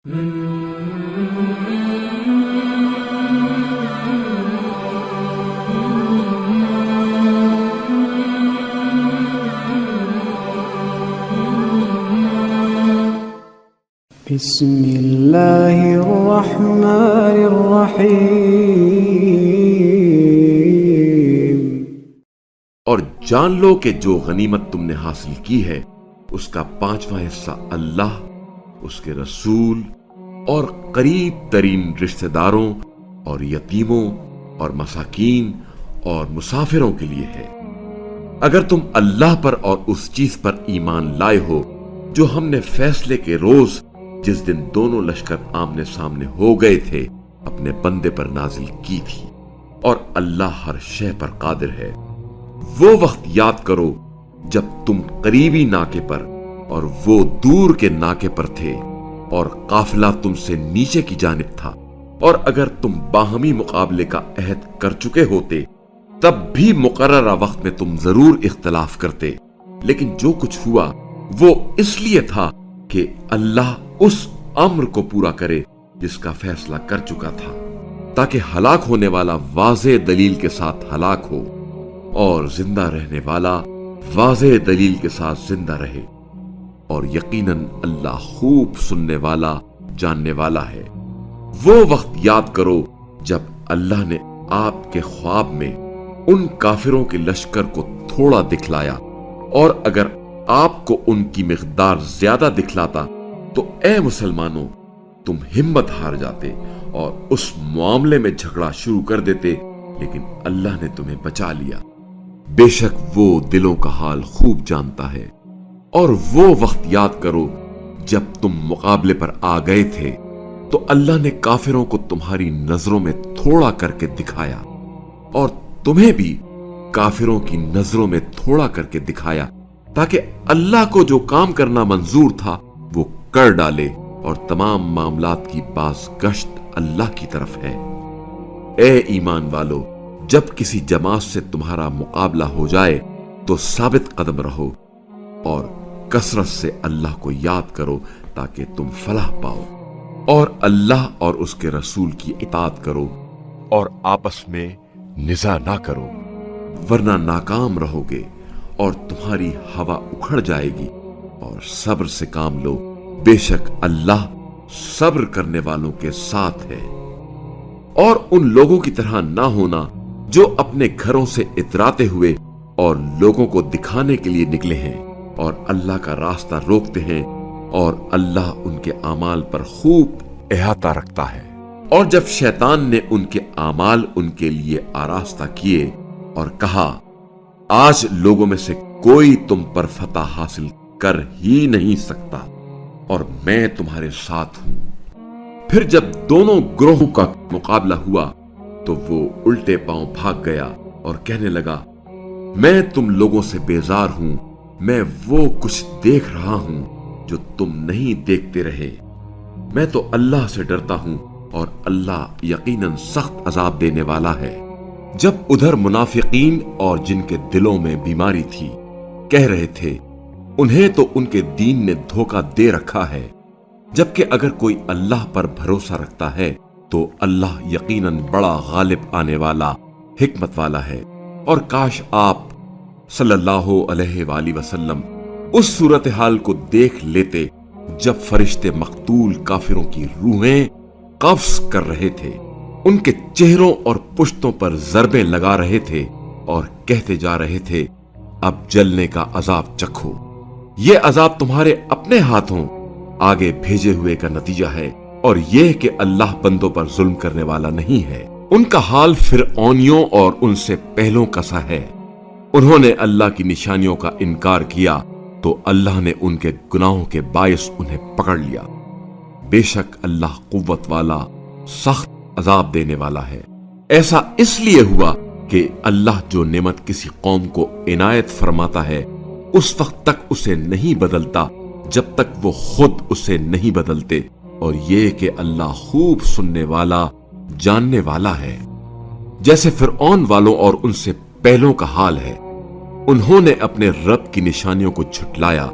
بسم اللہ الرحمن الرحیم۔ اور جان لو کہ جو غنیمت تم نے حاصل کی ہے اس کا 5واں حصہ اللہ، اس کے رسول اور قریب ترین رشتہ داروں اور یتیموں اور مساکین اور مسافروں کے لیے ہے، اگر تم اللہ پر اور اس چیز پر ایمان لائے ہو جو ہم نے فیصلے کے روز، جس دن دونوں لشکر آمنے سامنے ہو گئے تھے، اپنے بندے پر نازل کی تھی، اور اللہ ہر شے پر قادر ہے۔ وہ وقت یاد کرو جب تم قریبی ناکے پر اور وہ دور کے ناکے پر تھے، اور قافلہ تم سے نیچے کی جانب تھا، اور اگر تم باہمی مقابلے کا عہد کر چکے ہوتے تب بھی مقررہ وقت میں تم ضرور اختلاف کرتے، لیکن جو کچھ ہوا وہ اس لیے تھا کہ اللہ اس امر کو پورا کرے جس کا فیصلہ کر چکا تھا، تاکہ ہلاک ہونے والا واضح دلیل کے ساتھ ہلاک ہو اور زندہ رہنے والا واضح دلیل کے ساتھ زندہ رہے، اور یقیناً اللہ خوب سننے والا جاننے والا ہے۔ وہ وقت یاد کرو جب اللہ نے آپ کے خواب میں ان کافروں کے لشکر کو تھوڑا دکھلایا، اور اگر آپ کو ان کی مقدار زیادہ دکھلاتا تو اے مسلمانوں تم ہمت ہار جاتے اور اس معاملے میں جھگڑا شروع کر دیتے، لیکن اللہ نے تمہیں بچا لیا، بے شک وہ دلوں کا حال خوب جانتا ہے۔ اور وہ وقت یاد کرو جب تم مقابلے پر آ گئے تھے تو اللہ نے کافروں کو تمہاری نظروں میں تھوڑا کر کے دکھایا، اور تمہیں بھی کافروں کی نظروں میں تھوڑا کر کے دکھایا، تاکہ اللہ کو جو کام کرنا منظور تھا وہ کر ڈالے، اور تمام معاملات کی باز گشت اللہ کی طرف ہے۔ اے ایمان والو، جب کسی جماعت سے تمہارا مقابلہ ہو جائے تو ثابت قدم رہو، اور کثرت سے اللہ کو یاد کرو تاکہ تم فلاح پاؤ، اور اللہ اور اس کے رسول کی اطاعت کرو، اور آپس میں نزاع نہ کرو، ورنہ ناکام رہو گے اور تمہاری ہوا اکھڑ جائے گی، اور صبر سے کام لو، بے شک اللہ صبر کرنے والوں کے ساتھ ہے۔ اور ان لوگوں کی طرح نہ ہونا جو اپنے گھروں سے اتراتے ہوئے اور لوگوں کو دکھانے کے لیے نکلے ہیں اور اللہ کا راستہ روکتے ہیں، اور اللہ ان کے اعمال پر خوب احاطہ رکھتا ہے۔ اور جب شیطان نے ان کے اعمال ان کے لیے آراستہ کیے اور کہا آج لوگوں میں سے کوئی تم پر فتح حاصل کر ہی نہیں سکتا، اور میں تمہارے ساتھ ہوں، پھر جب دونوں گروہوں کا مقابلہ ہوا تو وہ الٹے پاؤں بھاگ گیا اور کہنے لگا میں تم لوگوں سے بیزار ہوں، میں وہ کچھ دیکھ رہا ہوں جو تم نہیں دیکھتے رہے، میں تو اللہ سے ڈرتا ہوں اور اللہ یقیناً سخت عذاب دینے والا ہے۔ جب ادھر منافقین اور جن کے دلوں میں بیماری تھی کہہ رہے تھے انہیں تو ان کے دین نے دھوکہ دے رکھا ہے، جبکہ اگر کوئی اللہ پر بھروسہ رکھتا ہے تو اللہ یقیناً بڑا غالب آنے والا حکمت والا ہے۔ اور کاش آپ صلی اللہ علیہ وآلہ وسلم اس صورتحال کو دیکھ لیتے جب فرشتے مقتول کافروں کی روحیں قبض کر رہے تھے، ان کے چہروں اور پشتوں پر ضربیں لگا رہے تھے اور کہتے جا رہے تھے اب جلنے کا عذاب چکھو، یہ عذاب تمہارے اپنے ہاتھوں آگے بھیجے ہوئے کا نتیجہ ہے، اور یہ کہ اللہ بندوں پر ظلم کرنے والا نہیں ہے۔ ان کا حال فرعونیوں اور ان سے پہلوں کا سا ہے، انہوں نے اللہ کی نشانیوں کا انکار کیا تو اللہ نے ان کے گناہوں کے باعث انہیں پکڑ لیا، بے شک اللہ قوت والا سخت عذاب دینے والا ہے۔ ایسا اس لیے ہوا کہ اللہ جو نعمت کسی قوم کو عنایت فرماتا ہے اس وقت تک اسے نہیں بدلتا جب تک وہ خود اسے نہیں بدلتے، اور یہ کہ اللہ خوب سننے والا جاننے والا ہے۔ جیسے فرعون والوں اور ان سے پہلوں کا حال ہے، انہوں نے اپنے رب کی نشانیوں کو جھٹلایا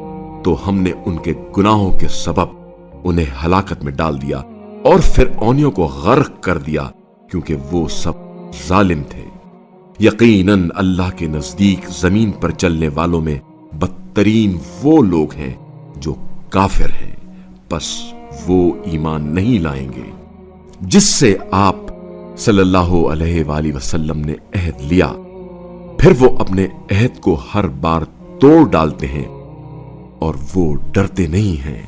تو ہم نے ان کے گناہوں کے سبب انہیں ہلاکت میں ڈال دیا اور فرعونیوں کو غرق کر دیا، کیونکہ وہ سب ظالم تھے۔ یقیناً اللہ کے نزدیک زمین پر چلنے والوں میں بدترین وہ لوگ ہیں جو کافر ہیں، پس وہ ایمان نہیں لائیں گے۔ جس سے آپ صلی اللہ علیہ وآلہ وسلم نے عہد لیا، پھر وہ اپنے عہد کو ہر بار توڑ ڈالتے ہیں اور وہ ڈرتے نہیں ہیں۔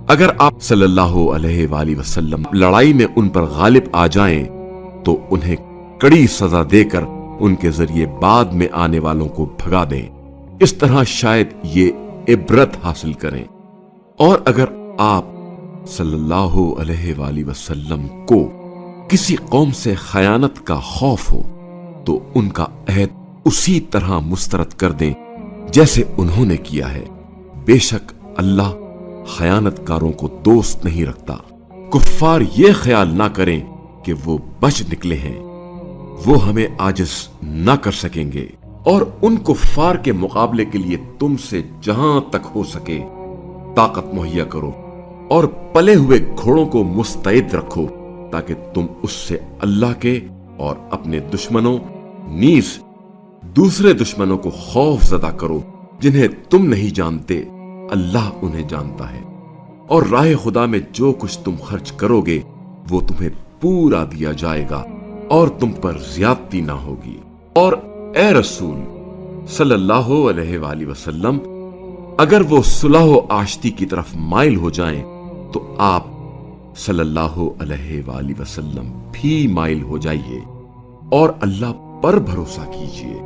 اگر آپ صلی اللہ علیہ وآلہ وسلم لڑائی میں ان پر غالب آ جائیں تو انہیں کڑی سزا دے کر ان کے ذریعے بعد میں آنے والوں کو بھگا دیں، اس طرح شاید یہ عبرت حاصل کریں۔ اور اگر آپ صلی اللہ علیہ وآلہ وسلم کو کسی قوم سے خیانت کا خوف ہو تو ان کا عہد اسی طرح مسترد کر دیں جیسے انہوں نے کیا ہے، بے شک اللہ خیانت کاروں کو دوست نہیں رکھتا۔ کفار یہ خیال نہ کریں کہ وہ بچ نکلے ہیں، وہ ہمیں عاجز نہ کر سکیں گے، اور ان کفار کے مقابلے کے لیے تم سے جہاں تک ہو سکے طاقت مہیا کرو اور پلے ہوئے گھوڑوں کو مستعد رکھو، تاکہ تم اس سے اللہ کے اور اپنے دشمنوں نیز دوسرے دشمنوں کو خوف زدہ کرو جنہیں تم نہیں جانتے، اللہ انہیں جانتا ہے۔ اور راہ خدا میں جو کچھ تم خرچ کرو گے وہ تمہیں پورا دیا جائے گا اور تم پر زیادتی نہ ہوگی۔ اور اے رسول صلی اللہ علیہ وآلہ وسلم، اگر وہ صلح و آشتی کی طرف مائل ہو جائیں تو آپ صلی اللہ علیہ وآلہ وسلم بھی مائل ہو جائیے اور اللہ پر بھروسہ کیجیے،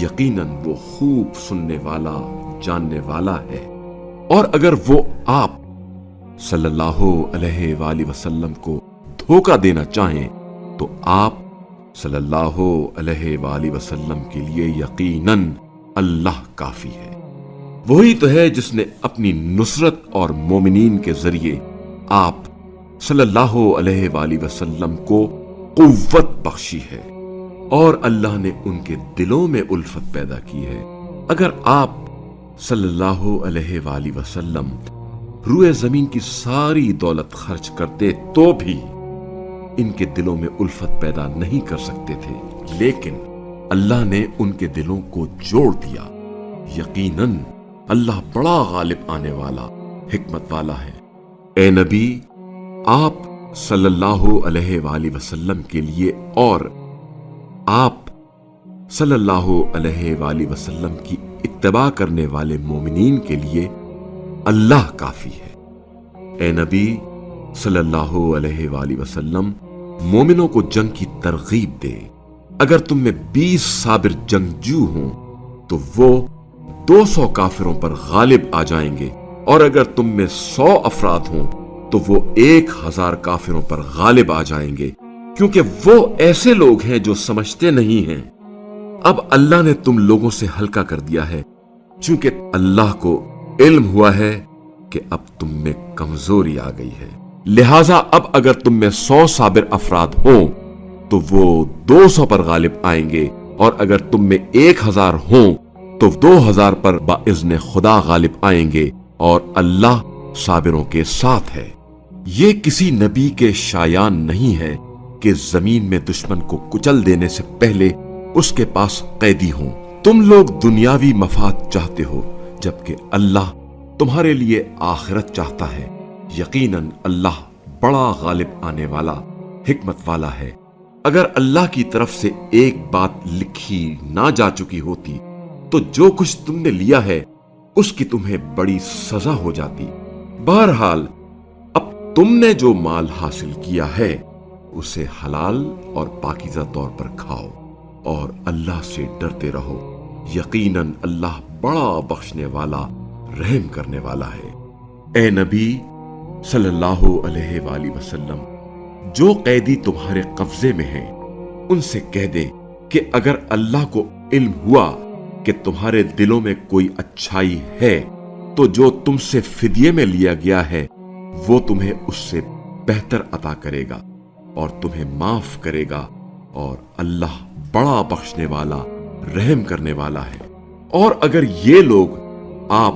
یقیناً وہ خوب سننے والا جاننے والا ہے۔ اور اگر وہ آپ صلی اللہ علیہ وآلہ وسلم کو دھوکہ دینا چاہیں تو آپ صلی اللہ علیہ وآلہ وسلم کے لیے یقیناً اللہ کافی ہے۔ وہی تو ہے جس نے اپنی نصرت اور مومنین کے ذریعے آپ صلی اللہ علیہ وآلہ وسلم کو قوت بخشی ہے، اور اللہ نے ان کے دلوں میں الفت پیدا کی ہے۔ اگر آپ صلی اللہ علیہ وآلہ وسلم روئے زمین کی ساری دولت خرچ کرتے تو بھی ان کے دلوں میں الفت پیدا نہیں کر سکتے تھے، لیکن اللہ نے ان کے دلوں کو جوڑ دیا۔ یقیناً اللہ بڑا غالب آنے والا حکمت والا ہے۔ اے نبی، آپ صلی اللہ علیہ وآلہ وسلم کے لیے اور آپ صلی اللہ علیہ وآلہ وسلم کی اتباع کرنے والے مومنین کے لیے اللہ کافی ہے۔ اے نبی صلی اللہ علیہ وآلہ وسلم، مومنوں کو جنگ کی ترغیب دے۔ اگر تم میں 20 صابر جنگجو ہوں تو وہ 200 کافروں پر غالب آ جائیں گے، اور اگر تم میں 100 افراد ہوں تو وہ 1000 کافروں پر غالب آ جائیں گے، کیونکہ وہ ایسے لوگ ہیں جو سمجھتے نہیں ہیں۔ اب اللہ نے تم لوگوں سے ہلکا کر دیا ہے، چونکہ اللہ کو علم ہوا ہے کہ اب تم میں کمزوری آ گئی ہے، لہٰذا اب اگر تم میں 100 صابر افراد ہوں تو وہ 200 پر غالب آئیں گے، اور اگر تم میں 1000 ہوں تو 2000 پر باذن خدا غالب آئیں گے، اور اللہ صابروں کے ساتھ ہے۔ یہ کسی نبی کے شایان نہیں ہے کہ زمین میں دشمن کو کچل دینے سے پہلے اس کے پاس قیدی ہوں۔ تم لوگ دنیاوی مفاد چاہتے ہو، جبکہ اللہ تمہارے لیے آخرت چاہتا ہے۔ یقیناً اللہ بڑا غالب آنے والا حکمت والا ہے۔ اگر اللہ کی طرف سے ایک بات لکھی نہ جا چکی ہوتی تو جو کچھ تم نے لیا ہے اس کی تمہیں بڑی سزا ہو جاتی۔ بہرحال اب تم نے جو مال حاصل کیا ہے اسے حلال اور پاکیزہ طور پر کھاؤ اور اللہ سے ڈرتے رہو، یقیناً اللہ بڑا بخشنے والا رحم کرنے والا ہے۔ اے نبی صلی اللہ علیہ وآلہ وسلم، جو قیدی تمہارے قبضے میں ہیں ان سے کہہ دے کہ اگر اللہ کو علم ہوا کہ تمہارے دلوں میں کوئی اچھائی ہے تو جو تم سے فدیے میں لیا گیا ہے وہ تمہیں اس سے بہتر عطا کرے گا اور تمہیں معاف کرے گا، اور اللہ بڑا بخشنے والا رحم کرنے والا ہے۔ اور اگر یہ لوگ آپ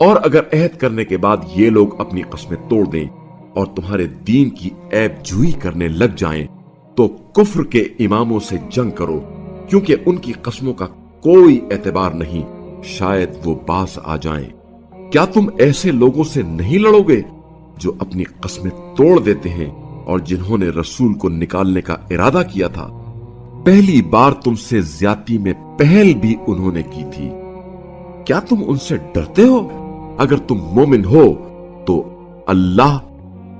اور اگر عہد کرنے کے بعد یہ لوگ اپنی قسمیں توڑ دیں اور تمہارے دین کی عیب جوئی کرنے لگ جائیں تو کفر کے اماموں سے جنگ کرو، کیونکہ ان کی قسموں کا کوئی اعتبار نہیں، شاید وہ باز آ جائیں۔ کیا تم ایسے لوگوں سے نہیں لڑو گے جو اپنی قسمیں توڑ دیتے ہیں اور جنہوں نے رسول کو نکالنے کا ارادہ کیا تھا؟ پہلی بار تم سے زیادتی میں پہل بھی انہوں نے کی تھی۔ کیا تم ان سے ڈرتے ہو؟ اگر تم مومن ہو تو اللہ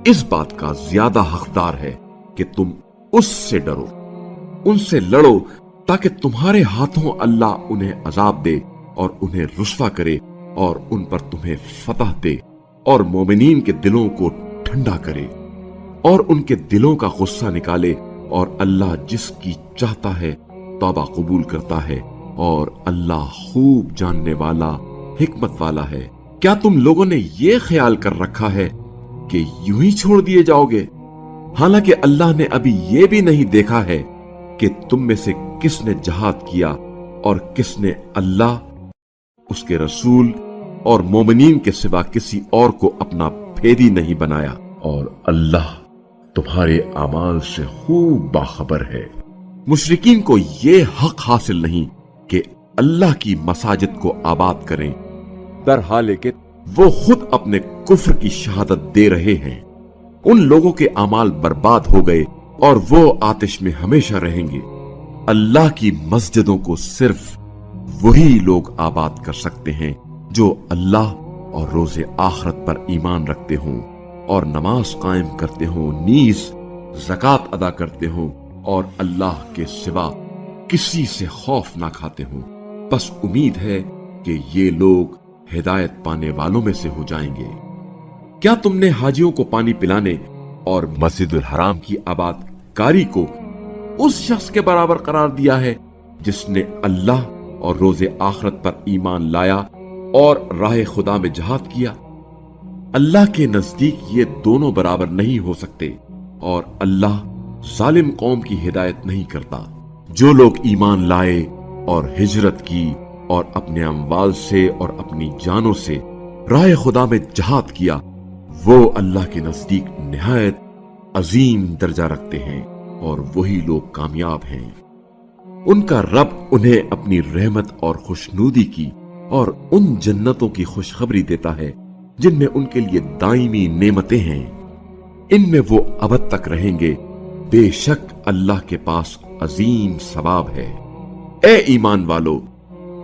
اس بات کا زیادہ حقدار ہے کہ تم اس سے ڈرو، ان سے لڑو تاکہ تمہارے ہاتھوں اللہ انہیں عذاب دے اور انہیں رسوا کرے اور ان پر تمہیں فتح دے اور مومنین کے دلوں کو ٹھنڈا کرے اور ان کے دلوں کا غصہ نکالے، اور اللہ جس کی چاہتا ہے توبہ قبول کرتا ہے، اور اللہ خوب جاننے والا حکمت والا ہے۔ کیا تم لوگوں نے یہ خیال کر رکھا ہے کہ یوں ہی چھوڑ دیے جاؤ گے؟ حالانکہ اللہ نے ابھی یہ بھی نہیں دیکھا ہے کہ تم میں سے کس نے جہاد کیا اور کس نے اللہ، اس کے رسول اور مومنین کے سوا کسی اور کو اپنا بھیدی نہیں بنایا، اور اللہ تمہارے اعمال سے خوب باخبر ہے۔ مشرکین کو یہ حق حاصل نہیں کہ اللہ کی مساجد کو آباد کریں، در حال کہ وہ خود اپنے کفر کی شہادت دے رہے ہیں۔ ان لوگوں کے اعمال برباد ہو گئے اور وہ آتش میں ہمیشہ رہیں گے۔ اللہ کی مسجدوں کو صرف وہی لوگ آباد کر سکتے ہیں جو اللہ اور روز آخرت پر ایمان رکھتے ہوں اور نماز قائم کرتے ہوں، نیز زکوٰۃ ادا کرتے ہوں اور اللہ کے سوا کسی سے خوف نہ کھاتے ہوں۔ بس امید ہے کہ یہ لوگ ہدایت پانے والوں میں سے ہو جائیں گے۔ کیا تم نے حاجیوں کو پانی پلانے اور مسجد الحرام کی آباد کاری کو اس شخص کے برابر قرار دیا ہے جس نے اللہ اور روز آخرت پر ایمان لایا اور راہ خدا میں جہاد کیا؟ اللہ کے نزدیک یہ دونوں برابر نہیں ہو سکتے، اور اللہ ظالم قوم کی ہدایت نہیں کرتا۔ جو لوگ ایمان لائے اور ہجرت کی اور اپنے اموال سے اور اپنی جانوں سے راہ خدا میں جہاد کیا، وہ اللہ کے نزدیک نہایت عظیم درجہ رکھتے ہیں، اور وہی لوگ کامیاب ہیں۔ ان کا رب انہیں اپنی رحمت اور خوشنودی کی اور ان جنتوں کی خوشخبری دیتا ہے جن میں ان کے لیے دائمی نعمتیں ہیں، ان میں وہ ابد تک رہیں گے۔ بے شک اللہ کے پاس عظیم ثواب ہے۔ اے ایمان والو،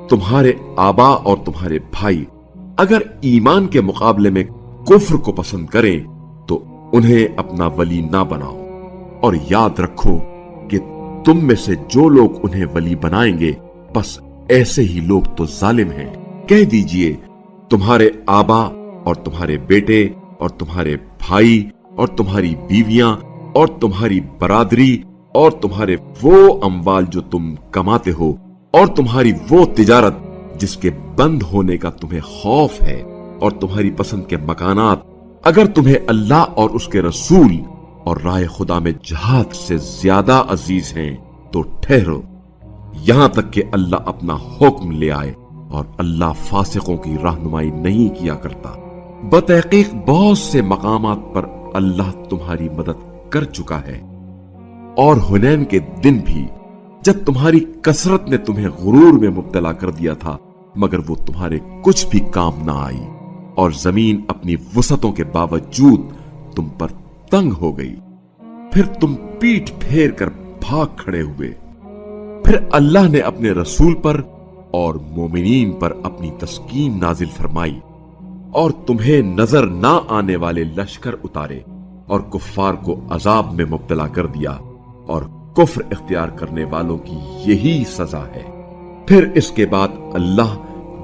تمہارے آبا اور تمہارے بھائی اگر ایمان کے مقابلے میں کفر کو پسند کریں تو انہیں اپنا ولی نہ بناؤ، اور یاد رکھو کہ تم میں سے جو لوگ انہیں ولی بنائیں گے بس ایسے ہی لوگ تو ظالم ہیں۔ کہہ دیجئے تمہارے آبا اور تمہارے بیٹے اور تمہارے بھائی اور تمہاری بیویاں اور تمہاری برادری اور تمہارے وہ اموال جو تم کماتے ہو اور تمہاری وہ تجارت جس کے بند ہونے کا تمہیں خوف ہے اور تمہاری پسند کے مکانات اگر تمہیں اللہ اور اس کے رسول اور راہ خدا میں جہاد سے زیادہ عزیز ہیں تو ٹھہرو یہاں تک کہ اللہ اپنا حکم لے آئے، اور اللہ فاسقوں کی رہنمائی نہیں کیا کرتا۔ بتحقیق بہت سے مقامات پر اللہ تمہاری مدد کر چکا ہے، اور حنین کے دن بھی جب تمہاری کثرت نے تمہیں غرور میں مبتلا کر دیا تھا مگر وہ تمہارے کچھ بھی کام نہ آئی، اور زمین اپنی وسعتوں کے باوجود تم پر تنگ ہو گئی، پھر تم پیٹھ پھیر کر بھاگ کھڑے ہوئے۔ پھر اللہ نے اپنے رسول پر اور مومنین پر اپنی تسکین نازل فرمائی اور تمہیں نظر نہ آنے والے لشکر اتارے اور کفار کو عذاب میں مبتلا کر دیا، اور کفر اختیار کرنے والوں کی یہی سزا ہے۔ پھر اس کے بعد اللہ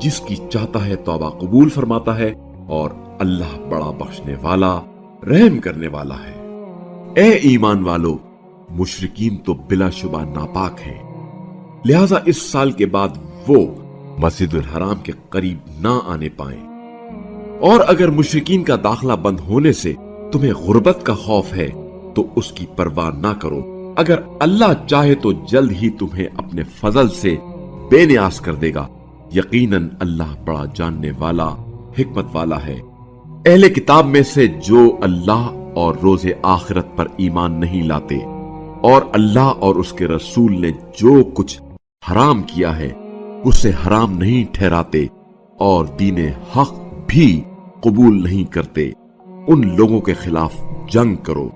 جس کی چاہتا ہے توبہ قبول فرماتا ہے، اور اللہ بڑا بخشنے والا رحم کرنے والا ہے۔ اے ایمان والو، مشرکین تو بلا شبہ ناپاک ہیں، لہذا اس سال کے بعد وہ مسجد الحرام کے قریب نہ آنے پائیں، اور اگر مشرکین کا داخلہ بند ہونے سے تمہیں غربت کا خوف ہے تو اس کی پرواہ نہ کرو، اگر اللہ چاہے تو جلد ہی تمہیں اپنے فضل سے بے نیاز کر دے گا، یقیناً اللہ بڑا جاننے والا حکمت والا ہے۔ اہل کتاب میں سے جو اللہ اور روز آخرت پر ایمان نہیں لاتے اور اللہ اور اس کے رسول نے جو کچھ حرام کیا ہے اسے حرام نہیں ٹھہراتے اور دین حق بھی قبول نہیں کرتے، ان لوگوں کے خلاف جنگ کرو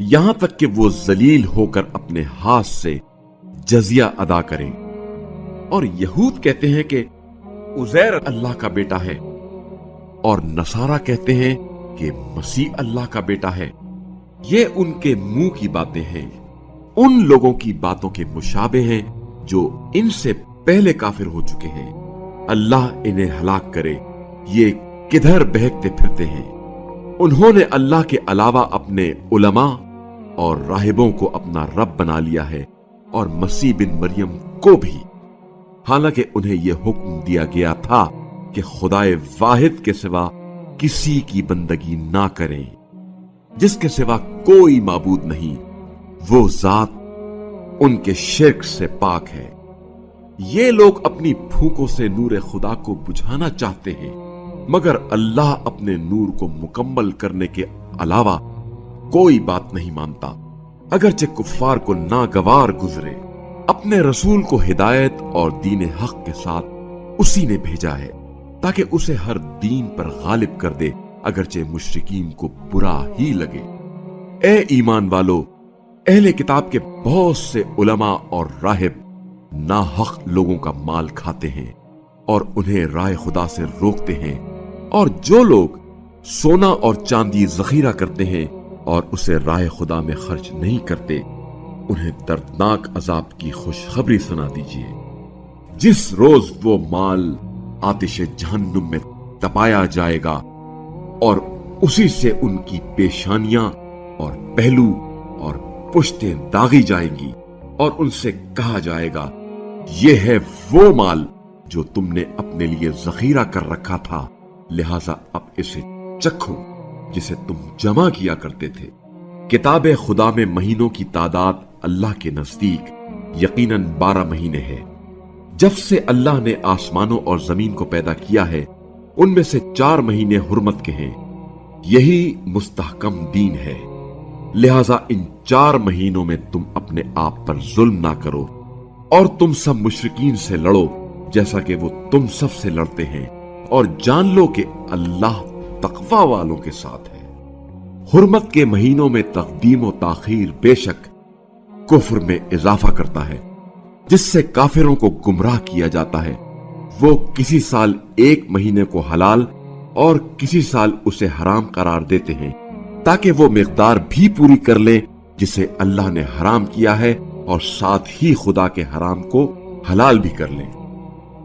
یہاں تک کہ وہ ذلیل ہو کر اپنے ہاتھ سے جزیہ ادا کریں۔ اور یہود کہتے ہیں کہ عزیر اللہ کا بیٹا ہے اور نصارہ کہتے ہیں کہ مسیح اللہ کا بیٹا ہے۔ یہ ان کے منہ کی باتیں ہیں، ان لوگوں کی باتوں کے مشابہ ہیں جو ان سے پہلے کافر ہو چکے ہیں۔ اللہ انہیں ہلاک کرے، یہ کدھر بہکتے پھرتے ہیں۔ انہوں نے اللہ کے علاوہ اپنے علماء اور راہبوں کو اپنا رب بنا لیا ہے اور مسیح بن مریم کو بھی، حالانکہ انہیں یہ حکم دیا گیا تھا کہ خدائے واحد کے سوا کسی کی بندگی نہ کریں، جس کے سوا کوئی معبود نہیں، وہ ذات ان کے شرک سے پاک ہے۔ یہ لوگ اپنی پھونکوں سے نور خدا کو بجھانا چاہتے ہیں، مگر اللہ اپنے نور کو مکمل کرنے کے علاوہ کوئی بات نہیں مانتا۔ اگرچہ کفار کو ناگوار گزرے، اپنے رسول کو ہدایت اور دین حق کے ساتھ اسی نے بھیجا ہے تاکہ اسے ہر دین پر غالب کر دے، اگرچہ مشرکین کو برا ہی لگے۔ اے ایمان والو، اہل کتاب کے بہت سے علماء اور راہب ناحق لوگوں کا مال کھاتے ہیں اور انہیں راہ خدا سے روکتے ہیں، اور جو لوگ سونا اور چاندی ذخیرہ کرتے ہیں اور اسے راہ خدا میں خرچ نہیں کرتے، انہیں دردناک عذاب کی خوشخبری سنا دیجیے۔ جس روز وہ مال آتش جہنم میں تپایا جائے گا اور اسی سے ان کی پیشانیاں اور پہلو اور پشتیں داغی جائیں گی، اور ان سے کہا جائے گا یہ ہے وہ مال جو تم نے اپنے لیے ذخیرہ کر رکھا تھا، لہذا اب اسے چکھو جسے تم جمع کیا کرتے تھے۔ کتاب خدا میں مہینوں کی تعداد اللہ کے نزدیک یقیناً 12 مہینے ہے۔ جب سے اللہ نے آسمانوں اور زمین کو پیدا کیا ہے، ان میں سے 4 مہینے حرمت کے ہیں، یہی مستحکم دین ہے۔ لہذا ان 4 مہینوں میں تم اپنے آپ پر ظلم نہ کرو، اور تم سب مشرکین سے لڑو جیسا کہ وہ تم سب سے لڑتے ہیں، اور جان لو کہ اللہ تقوی والوں کے ساتھ ہے۔ حرمت کے مہینوں میں تقدیم و تاخیر بے شک کفر میں اضافہ کرتا ہے، جس سے کافروں کو گمراہ کیا جاتا ہے۔ وہ کسی سال 1 مہینے کو حلال اور کسی سال اسے حرام قرار دیتے ہیں، تاکہ وہ مقدار بھی پوری کر لیں جسے اللہ نے حرام کیا ہے، اور ساتھ ہی خدا کے حرام کو حلال بھی کر لیں۔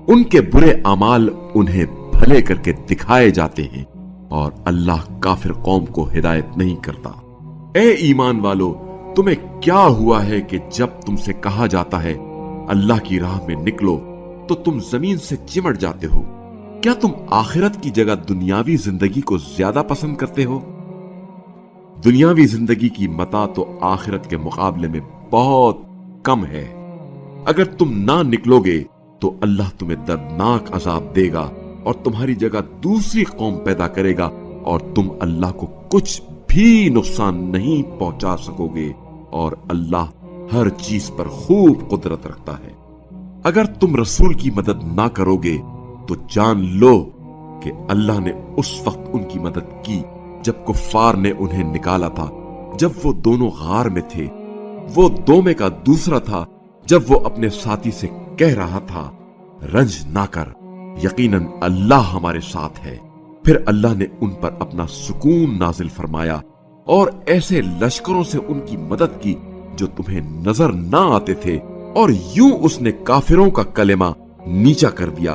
ان کے برے اعمال انہیں بھلے کر کے دکھائے جاتے ہیں، اور اللہ کافر قوم کو ہدایت نہیں کرتا۔ اے ایمان والو، تمہیں کیا ہوا ہے کہ جب تم سے کہا جاتا ہے اللہ کی راہ میں نکلو تو تم زمین سے چمٹ جاتے ہو؟ کیا تم آخرت کی جگہ دنیاوی زندگی کو زیادہ پسند کرتے ہو؟ دنیاوی زندگی کی متاع تو آخرت کے مقابلے میں بہت کم ہے۔ اگر تم نہ نکلو گے تو اللہ تمہیں دردناک عذاب دے گا اور تمہاری جگہ دوسری قوم پیدا کرے گا، اور تم اللہ کو کچھ بھی نقصان نہیں پہنچا سکو گے، اور اللہ ہر چیز پر خوب قدرت رکھتا ہے۔ اگر تم رسول کی مدد نہ کرو گے تو جان لو کہ اللہ نے اس وقت ان کی مدد کی جب کفار نے انہیں نکالا تھا، جب وہ دونوں غار میں تھے۔ وہ دو میں کا دوسرا تھا جب وہ اپنے ساتھی سے کہہ رہا تھا رنج نہ کر، یقیناً اللہ ہمارے ساتھ ہے۔ پھر اللہ نے ان پر اپنا سکون نازل فرمایا اور ایسے لشکروں سے ان کی مدد کی جو تمہیں نظر نہ آتے تھے، اور یوں اس نے کافروں کا کلمہ نیچا کر دیا،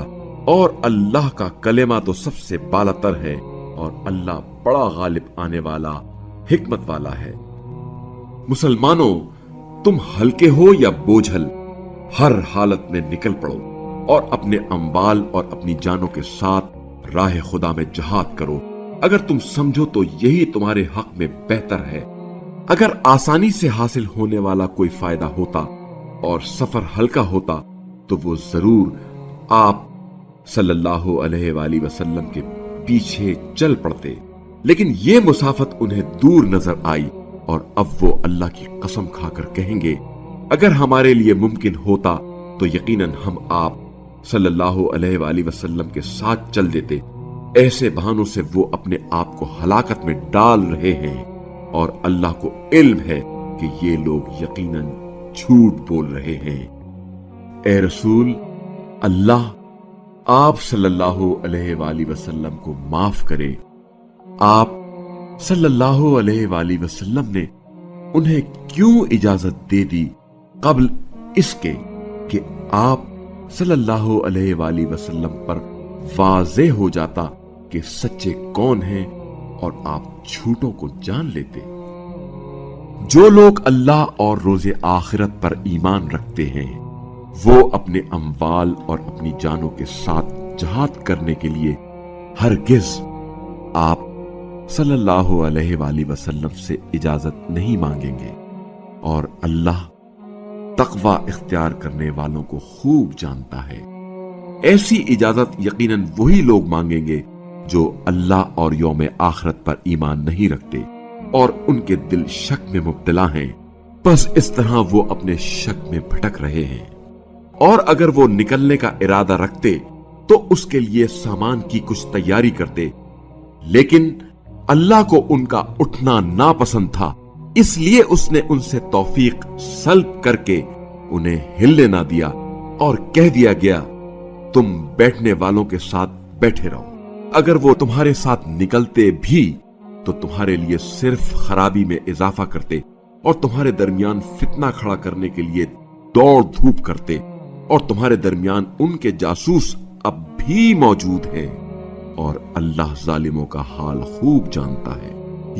اور اللہ کا کلمہ تو سب سے بالا تر ہے، اور اللہ بڑا غالب آنے والا حکمت والا ہے۔ مسلمانوں، تم ہلکے ہو یا بوجھل، ہر حالت میں نکل پڑو اور اپنے اموال اور اپنی جانوں کے ساتھ راہ خدا میں جہاد کرو، اگر تم سمجھو تو یہی تمہارے حق میں بہتر ہے۔ اگر آسانی سے حاصل ہونے والا کوئی فائدہ ہوتا اور سفر ہلکا ہوتا تو وہ ضرور آپ صلی اللہ علیہ وآلہ وسلم کے پیچھے چل پڑتے، لیکن یہ مسافت انہیں دور نظر آئی اور اب وہ اللہ کی قسم کھا کر کہیں گے اگر ہمارے لیے ممکن ہوتا تو یقیناً ہم آپ صلی اللہ علیہ وآلہ وسلم کے ساتھ چل دیتے۔ ایسے بہانوں سے وہ اپنے آپ کو ہلاکت میں ڈال رہے ہیں اور اللہ کو علم ہے کہ یہ لوگ یقیناً جھوٹ بول رہے ہیں۔ اے رسول، اللہ آپ صلی اللہ علیہ وآلہ وسلم کو معاف کرے۔ آپ صلی اللہ علیہ وآلہ وسلم نے انہیں کیوں اجازت دے دی قبل اس کے کہ آپ صلی اللہ علیہ وآلہ وسلم پر واضح ہو جاتا کہ سچے کون ہیں اور آپ جھوٹوں کو جان لیتے۔ جو لوگ اللہ اور روز آخرت پر ایمان رکھتے ہیں وہ اپنے اموال اور اپنی جانوں کے ساتھ جہاد کرنے کے لیے ہرگز آپ صلی اللہ علیہ وآلہ وسلم سے اجازت نہیں مانگیں گے، اور اللہ تقوی اختیار کرنے والوں کو خوب جانتا ہے۔ ایسی اجازت یقیناً وہی لوگ مانگیں گے جو اللہ اور یوم آخرت پر ایمان نہیں رکھتے اور ان کے دل شک میں مبتلا ہیں، بس اس طرح وہ اپنے شک میں بھٹک رہے ہیں۔ اور اگر وہ نکلنے کا ارادہ رکھتے تو اس کے لیے سامان کی کچھ تیاری کرتے، لیکن اللہ کو ان کا اٹھنا ناپسند تھا، اس لیے اس نے ان سے توفیق سلب کر کے انہیں ہلنے نہ دیا اور کہہ دیا گیا تم بیٹھنے والوں کے ساتھ بیٹھے رہو۔ اگر وہ تمہارے ساتھ نکلتے بھی تو تمہارے لیے صرف خرابی میں اضافہ کرتے اور تمہارے درمیان فتنہ کھڑا کرنے کے لیے دوڑ دھوپ کرتے، اور تمہارے درمیان ان کے جاسوس اب بھی موجود ہیں، اور اللہ ظالموں کا حال خوب جانتا ہے۔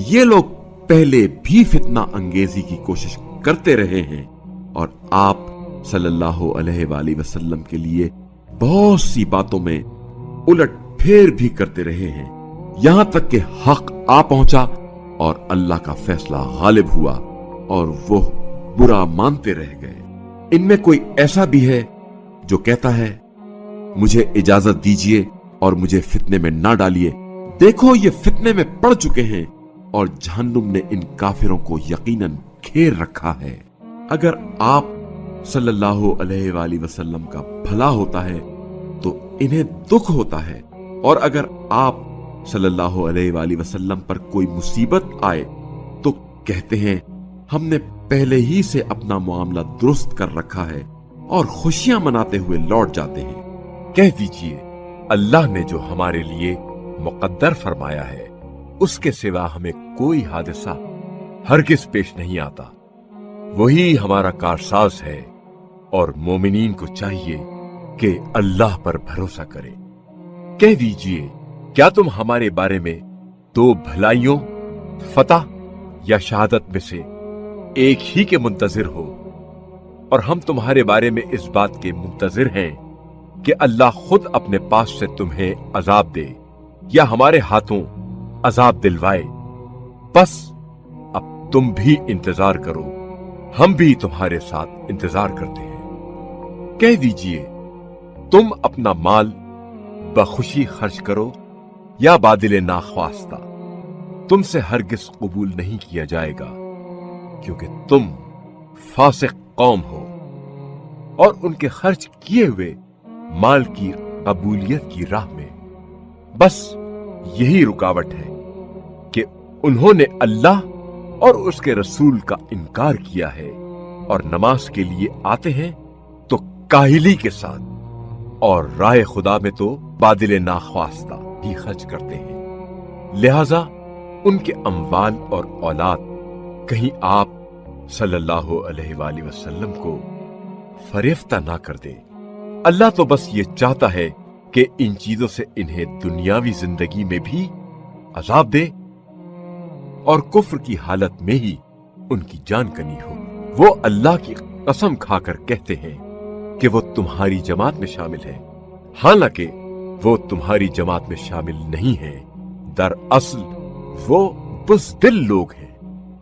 یہ لوگ پہلے بھی فتنہ انگیزی کی کوشش کرتے رہے ہیں اور آپ صلی اللہ علیہ وآلہ وسلم کے لیے بہت سی باتوں میں الٹ پھیر بھی کرتے رہے ہیں، یہاں تک کہ حق آ پہنچا اور اللہ کا فیصلہ غالب ہوا اور وہ برا مانتے رہ گئے۔ ان میں کوئی ایسا بھی ہے جو کہتا ہے مجھے اجازت دیجیے اور مجھے فتنے میں نہ ڈالیے، دیکھو یہ فتنے میں پڑ چکے ہیں اور جہنم نے ان کافروں کو یقیناً گھیر رکھا ہے۔ اگر آپ صلی اللہ علیہ وآلہ وسلم کا بھلا ہوتا ہے تو انہیں دکھ ہوتا ہے، اور اگر آپ صلی اللہ علیہ وآلہ وسلم پر کوئی مصیبت آئے تو کہتے ہیں ہم نے پہلے ہی سے اپنا معاملہ درست کر رکھا ہے، اور خوشیاں مناتے ہوئے لوٹ جاتے ہیں۔ کہہ دیجئے اللہ نے جو ہمارے لیے مقدر فرمایا ہے اس کے سوا ہمیں کوئی حادثہ ہرگز پیش نہیں آتا، وہی ہمارا کارساز ہے، اور مومنین کو چاہیے کہ اللہ پر بھروسہ کرے۔ کہہ دیجئے کیا تم ہمارے بارے میں دو بھلائیوں، فتح یا شہادت میں سے ایک ہی کے منتظر ہو، اور ہم تمہارے بارے میں اس بات کے منتظر ہیں کہ اللہ خود اپنے پاس سے تمہیں عذاب دے یا ہمارے ہاتھوں عذاب دلوائے؟ بس اب تم بھی انتظار کرو، ہم بھی تمہارے ساتھ انتظار کرتے ہیں۔ کہہ دیجئے تم اپنا مال بخوشی خرچ کرو یا بادل ناخواستہ، تم سے ہرگز قبول نہیں کیا جائے گا، کیونکہ تم فاسق قوم ہو۔ اور ان کے خرچ کیے ہوئے مال کی قبولیت کی راہ میں بس یہی رکاوٹ ہے کہ انہوں نے اللہ اور اس کے رسول کا انکار کیا ہے، اور نماز کے لیے آتے ہیں تو کاہلی کے ساتھ، اور راہ خدا میں تو بادل ناخواستہ ہی خرچ کرتے ہیں۔ لہذا ان کے اموال اور اولاد کہیں آپ صلی اللہ علیہ وآلہ وسلم کو فریفتہ نہ کر دے۔ اللہ تو بس یہ چاہتا ہے کہ ان چیزوں سے انہیں دنیاوی زندگی میں بھی عذاب دے اور کفر کی حالت میں ہی ان کی جان کنی ہو۔ وہ اللہ کی قسم کھا کر کہتے ہیں کہ وہ تمہاری جماعت میں شامل ہے، حالانکہ وہ تمہاری جماعت میں شامل نہیں ہیں، دراصل وہ بزدل لوگ ہیں۔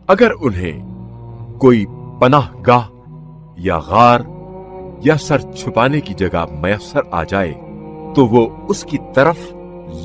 اگر انہیں کوئی پناہ گاہ یا غار یا سر چھپانے کی جگہ میسر آ جائے تو وہ اس کی طرف